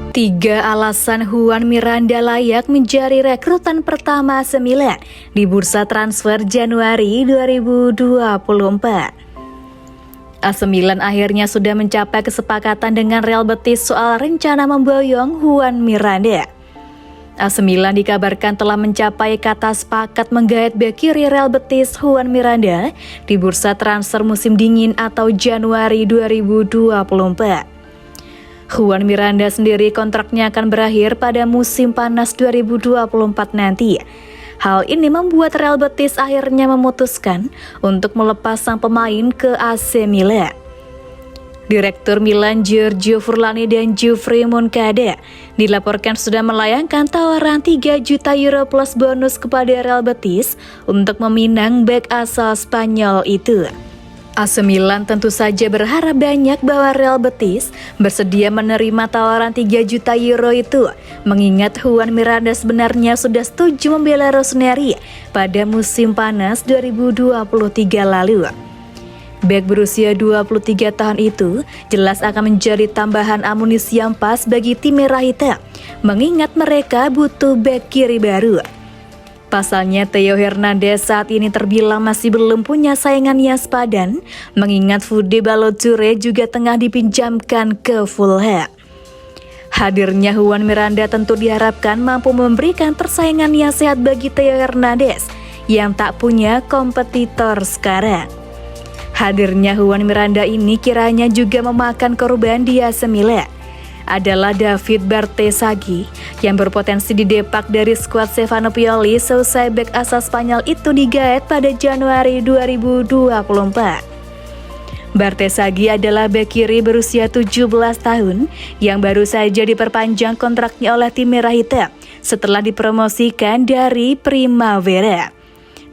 Tiga alasan Juan Miranda layak menjadi rekrutan pertama AC Milan di bursa transfer Januari 2024. AC Milan akhirnya sudah mencapai kesepakatan dengan Real Betis soal rencana memboyong Juan Miranda. AC Milan dikabarkan telah mencapai kata sepakat menggait bek kiri Real Betis Juan Miranda di bursa transfer musim dingin atau Januari 2024. Juan Miranda sendiri kontraknya akan berakhir pada musim panas 2024 nanti. Hal ini membuat Real Betis akhirnya memutuskan untuk melepas sang pemain ke AC Milan. Direktur Milan Giorgio Furlani dan Geoffrey Moncada dilaporkan sudah melayangkan tawaran 3 juta euro plus bonus kepada Real Betis untuk meminang bek asal Spanyol itu. AC Milan tentu saja berharap banyak bahwa Real Betis bersedia menerima tawaran 3 juta euro itu, mengingat Juan Miranda sebenarnya sudah setuju membela Rossoneri pada musim panas 2023 lalu. Bek berusia 23 tahun itu jelas akan menjadi tambahan amunisi yang pas bagi tim merah hitam, mengingat mereka butuh bek kiri baru. Pasalnya Theo Hernandez saat ini terbilang masih belum punya saingan yang sepadan, mengingat Fode Ballo-Touré juga tengah dipinjamkan ke Fulham. Hadirnya Juan Miranda tentu diharapkan mampu memberikan persaingan yang sehat bagi Theo Hernandez yang tak punya kompetitor sekarang. Hadirnya Juan Miranda ini kiranya juga memakan korban di AC Milan adalah David Bartesaghi yang berpotensi didepak dari skuad Stefano Pioli selesai bek asal Spanyol itu digait pada Januari 2024. Bartesaghi adalah bek kiri berusia 17 tahun yang baru saja diperpanjang kontraknya oleh tim merah hitam setelah dipromosikan dari Primavera.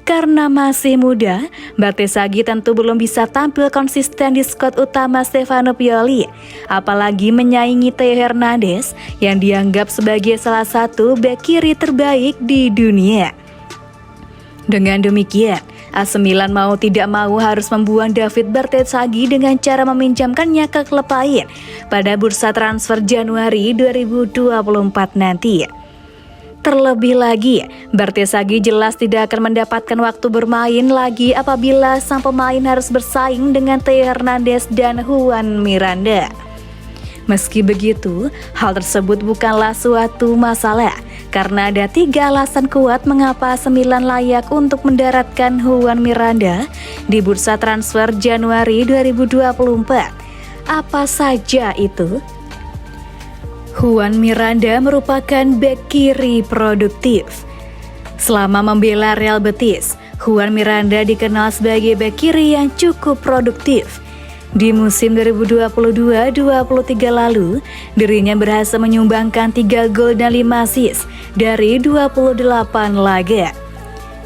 Karena masih muda, Bartesaghi tentu belum bisa tampil konsisten di skuad utama Stefano Pioli, apalagi menyaingi Theo Hernandez yang dianggap sebagai salah satu bek kiri terbaik di dunia. Dengan demikian, AC Milan mau tidak mau harus membuang David Bartesaghi dengan cara meminjamkannya ke klub lain pada bursa transfer Januari 2024 nanti. Terlebih lagi, Bartesaghi jelas tidak akan mendapatkan waktu bermain lagi apabila sang pemain harus bersaing dengan Theo Hernandez dan Juan Miranda. Meski begitu, hal tersebut bukanlah suatu masalah karena ada 3 alasan kuat mengapa AC Milan layak untuk mendaratkan Juan Miranda di bursa transfer Januari 2024. Apa saja itu? Juan Miranda merupakan bek kiri produktif. Selama membela Real Betis, Juan Miranda dikenal sebagai bek kiri yang cukup produktif. Di musim 2022-23 lalu, dirinya berhasil menyumbangkan 3 gol dan 5 assist dari 28 laga.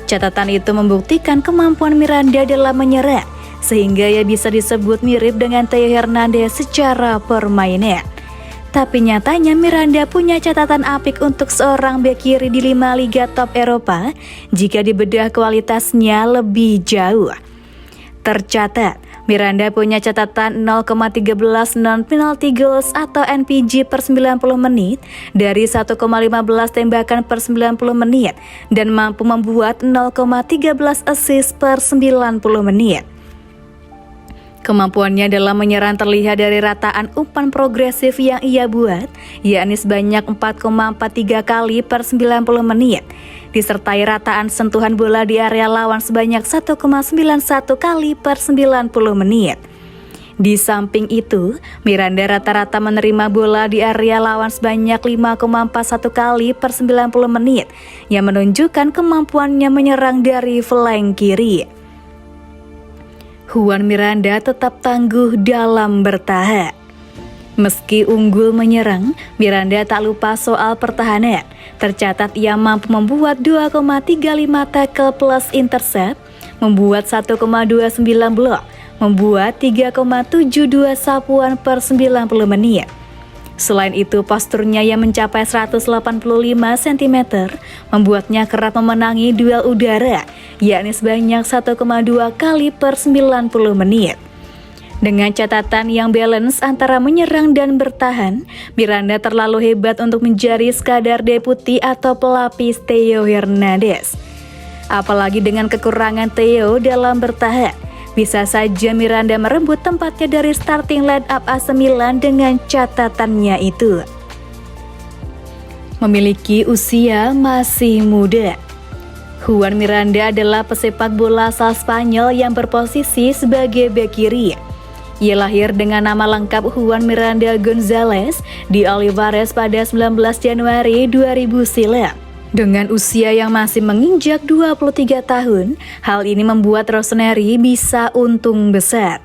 Catatan itu membuktikan kemampuan Miranda dalam menyerang, sehingga ia bisa disebut mirip dengan Theo Hernandez secara permainan. Tapi nyatanya Miranda punya catatan apik untuk seorang bek kiri di 5 liga top Eropa jika dibedah kualitasnya lebih jauh. Tercatat, Miranda punya catatan 0,13 non-penalty goals atau NPG per 90 menit dari 1,15 tembakan per 90 menit dan mampu membuat 0,13 assist per 90 menit. Kemampuannya dalam menyerang terlihat dari rataan umpan progresif yang ia buat, yakni sebanyak 4,43 kali per 90 menit, disertai rataan sentuhan bola di area lawan sebanyak 1,91 kali per 90 menit. Di samping itu, Miranda rata-rata menerima bola di area lawan sebanyak 5,41 kali per 90 menit, yang menunjukkan kemampuannya menyerang dari flank kiri. Juan Miranda tetap tangguh dalam bertahan. Meski unggul menyerang, Miranda tak lupa soal pertahanan. Tercatat ia mampu membuat 2,35 tackle plus intercept, membuat 1,29 blok, membuat 3,72 sapuan per 90 menit. Selain itu, posturnya yang mencapai 185 cm membuatnya kerap memenangi duel udara, yakni sebanyak 1,2 kali per 90 menit. Dengan catatan yang balance antara menyerang dan bertahan, Miranda terlalu hebat untuk menjadi sekadar deputi atau pelapis Theo Hernandez. Apalagi dengan kekurangan Theo dalam bertahan, bisa saja Miranda merebut tempatnya dari starting line up AC Milan dengan catatannya itu. Memiliki usia masih muda. Juan Miranda adalah pesepak bola asal Spanyol yang berposisi sebagai bek kiri. Ia lahir dengan nama lengkap Juan Miranda González di Olivares pada 19 Januari 2000 silam. Dengan usia yang masih menginjak 23 tahun, hal ini membuat Rossoneri bisa untung besar.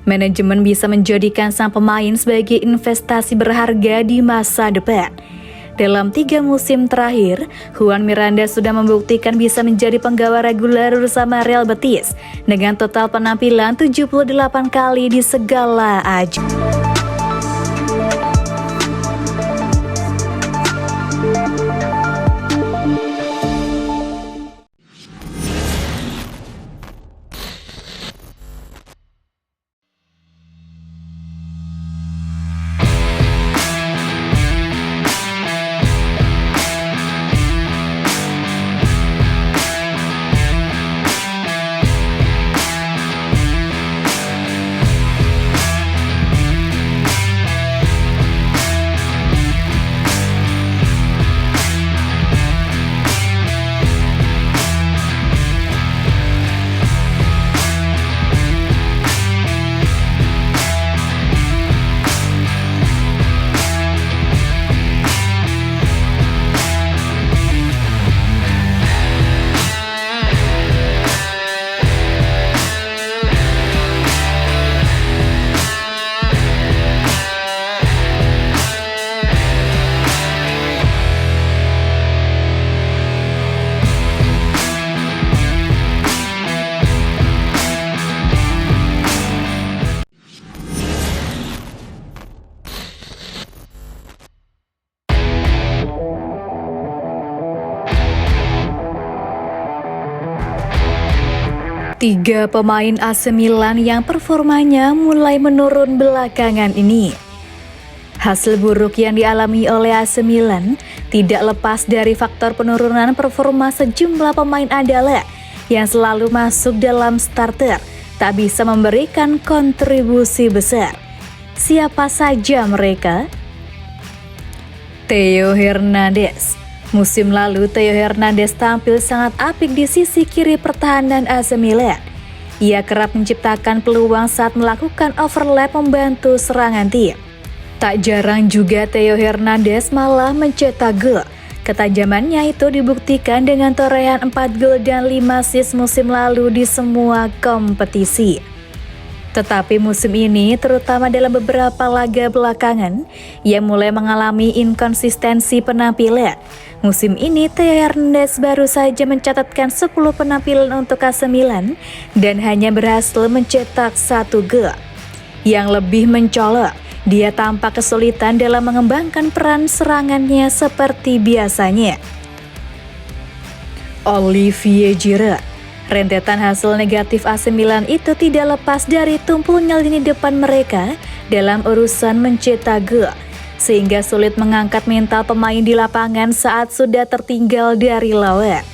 Manajemen bisa menjadikan sang pemain sebagai investasi berharga di masa depan. Dalam 3 musim terakhir, Juan Miranda sudah membuktikan bisa menjadi penggawa reguler bersama Real Betis dengan total penampilan 78 kali di segala ajang. Tiga pemain AC Milan yang performanya mulai menurun belakangan ini. Hasil buruk yang dialami oleh AC Milan tidak lepas dari faktor penurunan performa sejumlah pemain andalan yang selalu masuk dalam starter, tak bisa memberikan kontribusi besar. Siapa saja mereka? Theo Hernandez. Musim lalu, Theo Hernandez tampil sangat apik di sisi kiri pertahanan AC Milan. Ia kerap menciptakan peluang saat melakukan overlap membantu serangan tim. Tak jarang juga Theo Hernandez malah mencetak gol. Ketajamannya itu dibuktikan dengan torehan 4 gol dan 5 assist musim lalu di semua kompetisi. Tetapi musim ini, terutama dalam beberapa laga belakangan, ia mulai mengalami inkonsistensi penampilan. Musim ini, Theo Hernandez baru saja mencatatkan 10 penampilan untuk AC Milan dan hanya berhasil mencetak 1 gol. Yang lebih mencolok, dia tampak kesulitan dalam mengembangkan peran serangannya seperti biasanya. Olivier Giroud. Rentetan hasil negatif AC Milan itu tidak lepas dari tumpulnya lini depan mereka dalam urusan mencetak gol, sehingga sulit mengangkat mental pemain di lapangan saat sudah tertinggal dari lawan.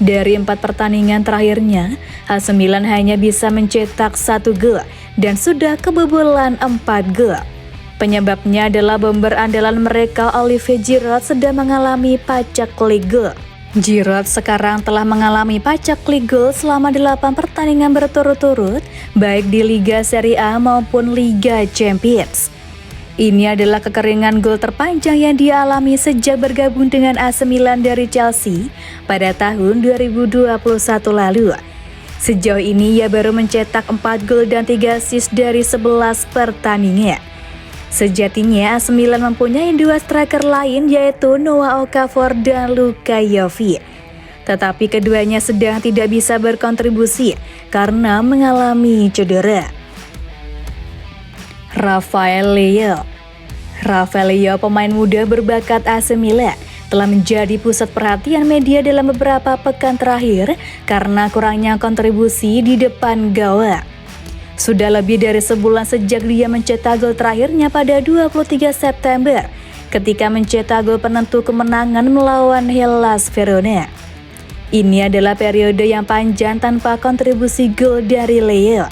Dari 4 pertandingan terakhirnya, AC Milan hanya bisa mencetak 1 gol dan sudah kebobolan 4 gol. Penyebabnya adalah bomber andalan mereka Olivier Giroud sedang mengalami paceklik gol. Giroud sekarang telah mengalami paceklik gol selama 8 pertandingan berturut-turut, baik di Liga Serie A maupun Liga Champions. Ini adalah kekeringan gol terpanjang yang dialami sejak bergabung dengan AC Milan dari Chelsea pada tahun 2021 lalu. Sejauh ini ia baru mencetak 4 gol dan 3 assist dari 11 pertandingan. Sejatinya AC Milan mempunyai 2 striker lain yaitu Noah Okafor dan Luka Jovic. Tetapi keduanya sedang tidak bisa berkontribusi karena mengalami cedera. Rafael Leao, pemain muda berbakat AC Milan, telah menjadi pusat perhatian media dalam beberapa pekan terakhir karena kurangnya kontribusi di depan gawang. Sudah lebih dari sebulan sejak dia mencetak gol terakhirnya pada 23 September ketika mencetak gol penentu kemenangan melawan Hellas Verona. Ini adalah periode yang panjang tanpa kontribusi gol dari Leo.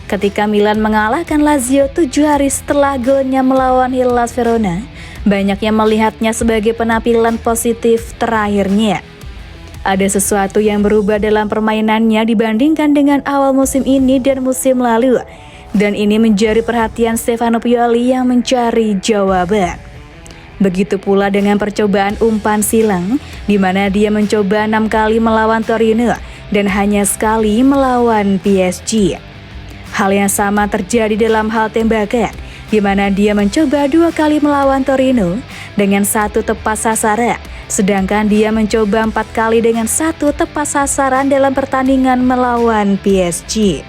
Ketika Milan mengalahkan Lazio 7 hari setelah golnya melawan Hellas Verona, banyak yang melihatnya sebagai penampilan positif terakhirnya. Ada sesuatu yang berubah dalam permainannya dibandingkan dengan awal musim ini dan musim lalu, dan ini menjadi perhatian Stefano Pioli yang mencari jawaban. Begitu pula dengan percobaan umpan silang, di mana dia mencoba 6 kali melawan Torino dan hanya sekali melawan PSG. Hal yang sama terjadi dalam hal tembakan, di mana dia mencoba 2 kali melawan Torino dengan 1 tepat sasaran, sedangkan dia mencoba 4 kali dengan 1 tepat sasaran dalam pertandingan melawan PSG.